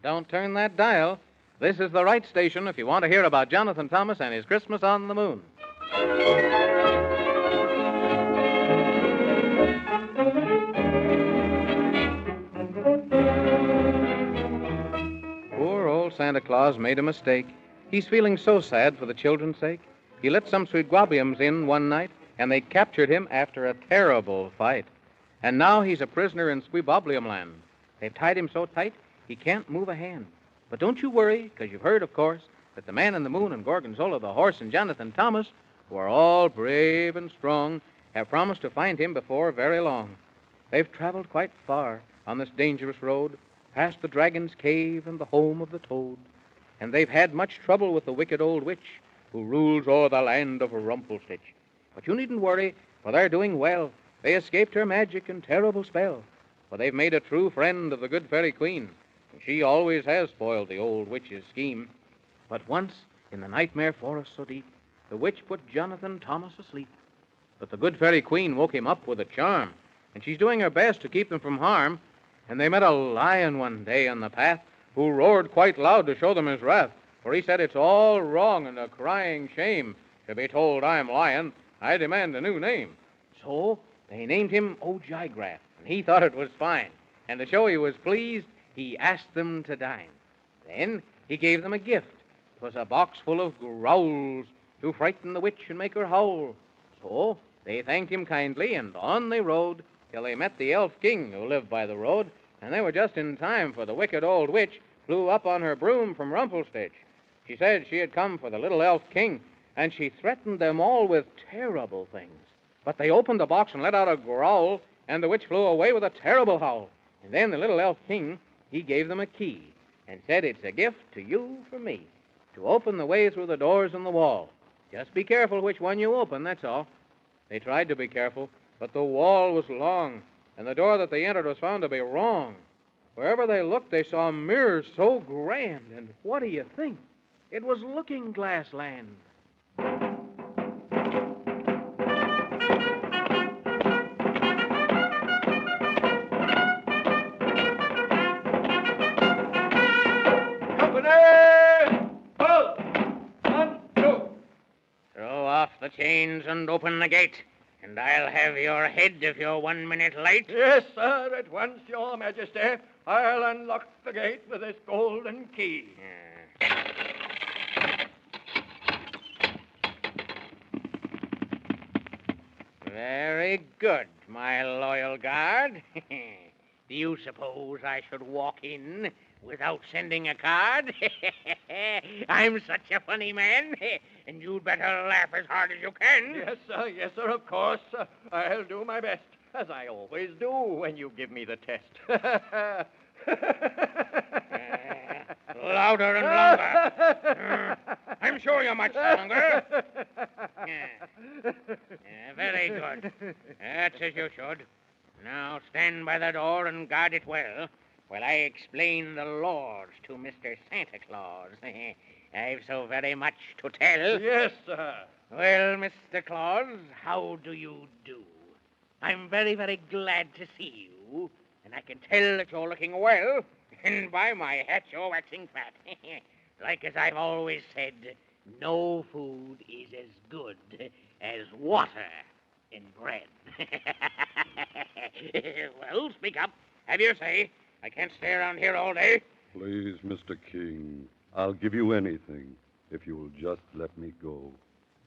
Don't turn that dial. This is the right station if you want to hear about Jonathan Thomas and his Christmas on the Moon. Poor old Santa Claus made a mistake. He's feeling so sad for the children's sake. He let some Squeebubblyums in one night, and they captured him after a terrible fight. And now he's a prisoner in Squeebubblium land. They've tied him so tight he can't move a hand. But don't you worry, because you've heard, of course, that the Man in the Moon and Gorgonzola the horse and Jonathan Thomas, who are all brave and strong, have promised to find him before very long. They've traveled quite far on this dangerous road, past the dragon's cave and the home of the toad. And they've had much trouble with the wicked old witch who rules o'er the land of Rumpelstitch. But you needn't worry, for they're doing well. They escaped her magic and terrible spell, for they've made a true friend of the good fairy queen. She always has spoiled the old witch's scheme. But once, in the nightmare forest so deep, the witch put Jonathan Thomas asleep. But the good fairy queen woke him up with a charm, and she's doing her best to keep them from harm. And they met a lion one day on the path, who roared quite loud to show them his wrath, for he said it's all wrong and a crying shame to be told I'm lion. I demand a new name. So they named him Ojigraph, and he thought it was fine. And to show he was pleased, he asked them to dine. Then he gave them a gift. 'Twas a box full of growls to frighten the witch and make her howl. So they thanked him kindly, and on they rode till they met the elf king who lived by the road, and they were just in time, for the wicked old witch flew up on her broom from Rumpelstitch. She said she had come for the little elf king, and she threatened them all with terrible things. But they opened the box and let out a growl, and the witch flew away with a terrible howl. And then the little elf king, he gave them a key and said, it's a gift to you from me to open the way through the doors in the wall. Just be careful which one you open, that's all. They tried to be careful, but the wall was long, and the door that they entered was found to be wrong. Wherever they looked, they saw mirrors so grand, and what do you think? It was Looking Glass Land. Throw off the chains and open the gate, and I'll have your head if you're 1 minute late. Yes, sir, at once, your majesty. I'll unlock the gate with this golden key. Very good, my loyal guard. Do you suppose I should walk in without sending a card? I'm such a funny man, and you'd better laugh as hard as you can. Yes, sir, of course. I'll do my best, as I always do when you give me the test. Louder and longer. I'm sure you're much stronger. Very good. That's as you should. Now stand by the door and guard it well while I explain the laws to Mr. Santa Claus. I've so very much to tell. Yes, sir. Well, Mr. Claus, how do you do? I'm very, very glad to see you, and I can tell that you're looking well, and by my hat you're waxing fat. Like as I've always said, no food is as good as water and bread. Well, speak up. Have your say. I can't stay around here all day. Please, Mr. King, I'll give you anything if you'll just let me go.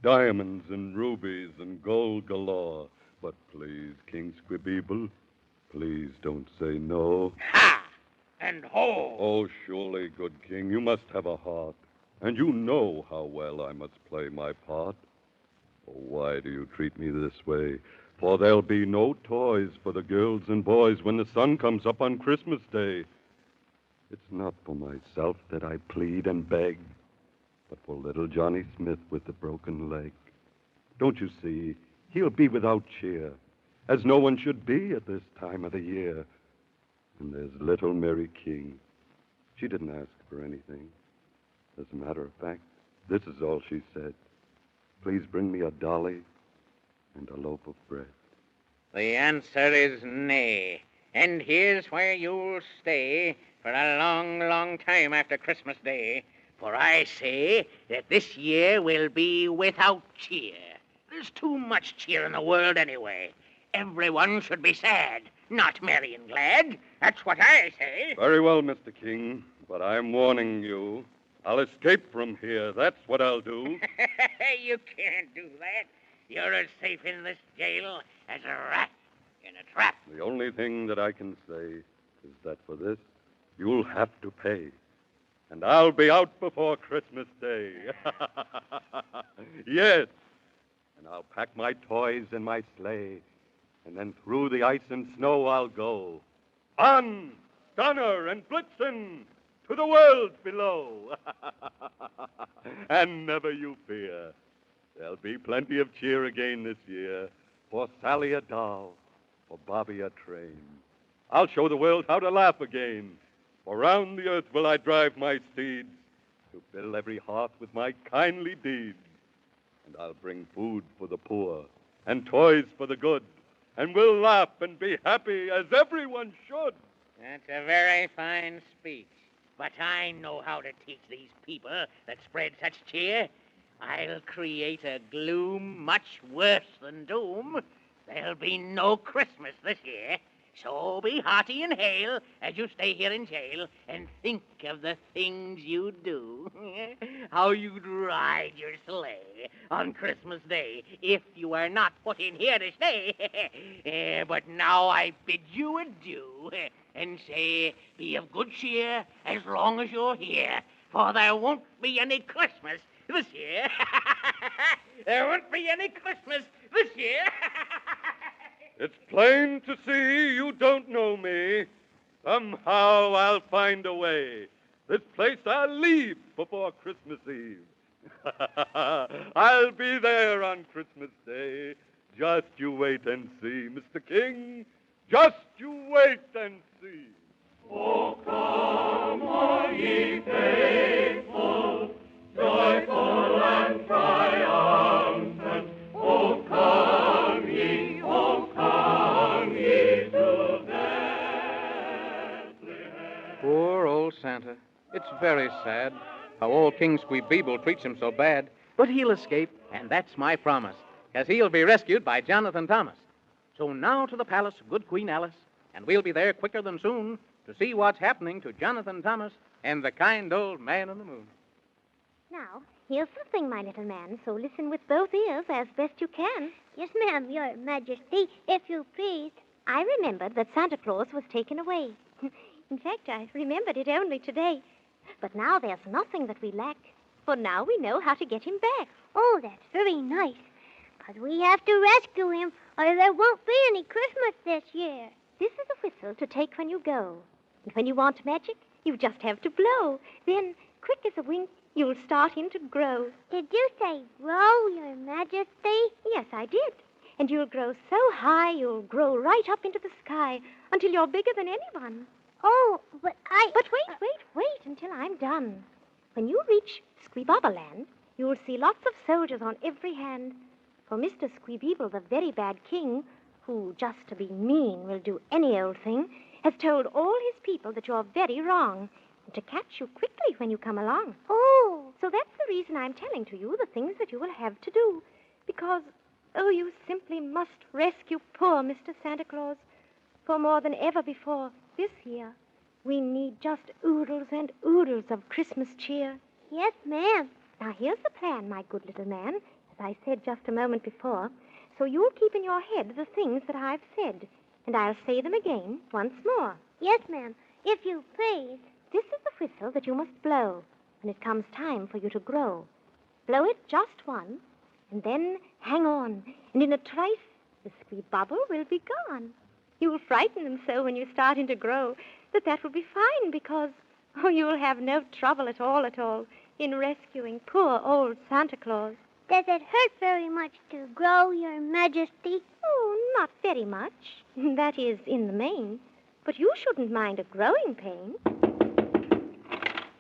Diamonds and rubies and gold galore. But please, King Squeebubbly, please don't say no. Ha! And ho! Oh, surely, good king, you must have a heart. And you know how well I must play my part. Oh, why do you treat me this way? For there'll be no toys for the girls and boys when the sun comes up on Christmas Day. It's not for myself that I plead and beg, but for little Johnny Smith with the broken leg. Don't you see, he'll be without cheer, as no one should be at this time of the year. And there's little Mary King. She didn't ask for anything. As a matter of fact, this is all she said. Please bring me a dolly and a loaf of bread. The answer is nay. And here's where you'll stay for a long, long time after Christmas Day. For I say that this year will be without cheer. There's too much cheer in the world anyway. Everyone should be sad, not merry and glad. That's what I say. Very well, Mr. King, but I'm warning you. I'll escape from here. That's what I'll do. You can't do that. You're as safe in this jail as a rat in a trap. The only thing that I can say is that for this, you'll have to pay. And I'll be out before Christmas Day. Yes. And I'll pack my toys in my sleigh, and then through the ice and snow I'll go. On, Donner and Blitzen, to the world below. And never you fear. There'll be plenty of cheer again this year. For Sally a doll, for Bobby a train. I'll show the world how to laugh again. For round the earth will I drive my steeds, to fill every heart with my kindly deeds. And I'll bring food for the poor, and toys for the good, and we'll laugh and be happy as everyone should. That's a very fine speech. But I know how to teach these people that spread such cheer. I'll create a gloom much worse than doom. There'll be no Christmas this year. So be hearty and hale as you stay here in jail, and think of the things you'd do. How you'd ride your sleigh on Christmas Day if you were not put in here to stay. But now I bid you adieu, and say, be of good cheer as long as you're here, for there won't be any Christmas this year. There won't be any Christmas this year. It's plain to see you don't know me. Somehow I'll find a way. This place I'll leave before Christmas Eve. I'll be there on Christmas Day. Just you wait and see, Mr. King. Just you wait and see. Oh, come, all ye faithful, joyful and triumphant. Oh, come ye to Bethlehem. Poor old Santa. It's very sad how old King Squeebubbly treats him so bad. But he'll escape, and that's my promise, as he'll be rescued by Jonathan Thomas. So now to the palace of good Queen Alice, and we'll be there quicker than soon to see what's happening to Jonathan Thomas and the kind old man in the moon. Now, here's the thing, my little man, so listen with both ears as best you can. Yes, ma'am, Your Majesty, if you please. I remembered that Santa Claus was taken away. In fact, I remembered it only today. But now there's nothing that we lack, for now we know how to get him back. Oh, that's very nice. But we have to rescue him, or there won't be any Christmas this year. This is a whistle to take when you go. And when you want magic, you just have to blow. Then, quick as a wink, you'll start him to grow. Did you say grow, Your Majesty? Yes, I did. And you'll grow so high, you'll grow right up into the sky until you're bigger than anyone. Oh, but But wait until I'm done. When you reach Squeebubbly Land, you'll see lots of soldiers on every hand. For Mr. Squeebubbly, the very bad king, who, just to be mean, will do any old thing, has told all his people that you're very wrong, and to catch you quickly when you come along. Oh. So that's the reason I'm telling to you the things that you will have to do. Because, you simply must rescue poor Mr. Santa Claus. For more than ever before, this year, we need just oodles and oodles of Christmas cheer. Yes, ma'am. Now, here's the plan, my good little man, as I said just a moment before. So you'll keep in your head the things that I've said, and I'll say them again once more. Yes, ma'am, if you please. This is the whistle that you must blow when it comes time for you to grow. Blow it just once, and then hang on, and in a trice, the Squeebubbly will be gone. You'll frighten them so when you're starting to grow that will be fine because, you'll have no trouble at all in rescuing poor old Santa Claus. Does it hurt very much to grow, Your Majesty? Oh, not very much. That is, in the main. But you shouldn't mind a growing pain.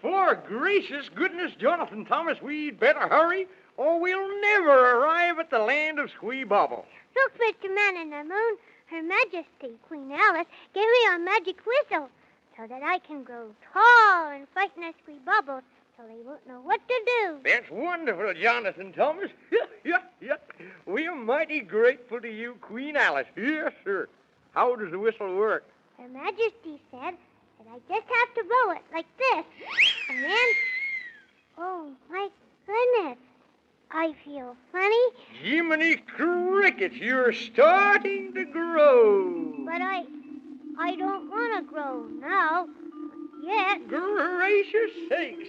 For gracious goodness, Jonathan Thomas, we'd better hurry, or we'll never arrive at the land of Squeebubbly. Look, Mr. Man in the Moon. Her Majesty, Queen Alice, gave me a magic whistle so that I can grow tall and frighten the Squeebubbles so they won't know what to do. That's wonderful, Jonathan Thomas. Yeah. We are mighty grateful to you, Queen Alice. Yes, sir. How does the whistle work? Her Majesty said that I just have to blow it like this. And then, oh, my goodness, I feel funny. Jiminy Crickets, you're starting to grow. But I don't want to grow now. Yet. Gracious sakes.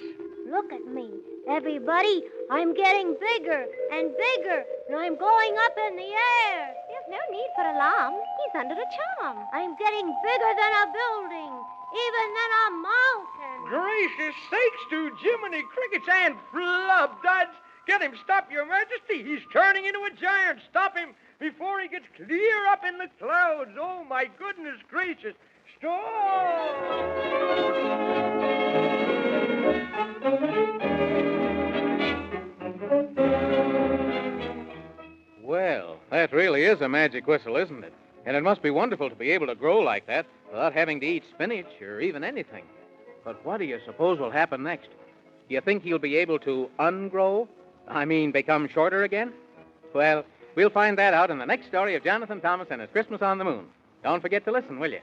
Look at me. Everybody, I'm getting bigger and bigger, and I'm going up in the air. There's no need for alarm. He's under a charm. I'm getting bigger than a building, even than a mountain. Gracious sakes to Jiminy Crickets and flubduds. Get him, stop, Your Majesty. He's turning into a giant. Stop him before he gets clear up in the clouds. Oh, my goodness gracious. Stop! Well, that really is a magic whistle, isn't it? And it must be wonderful to be able to grow like that without having to eat spinach or even anything. But what do you suppose will happen next? Do you think he'll be able to ungrow? I mean, become shorter again? Well, we'll find that out in the next story of Jonathan Thomas and his Christmas on the Moon. Don't forget to listen, will you?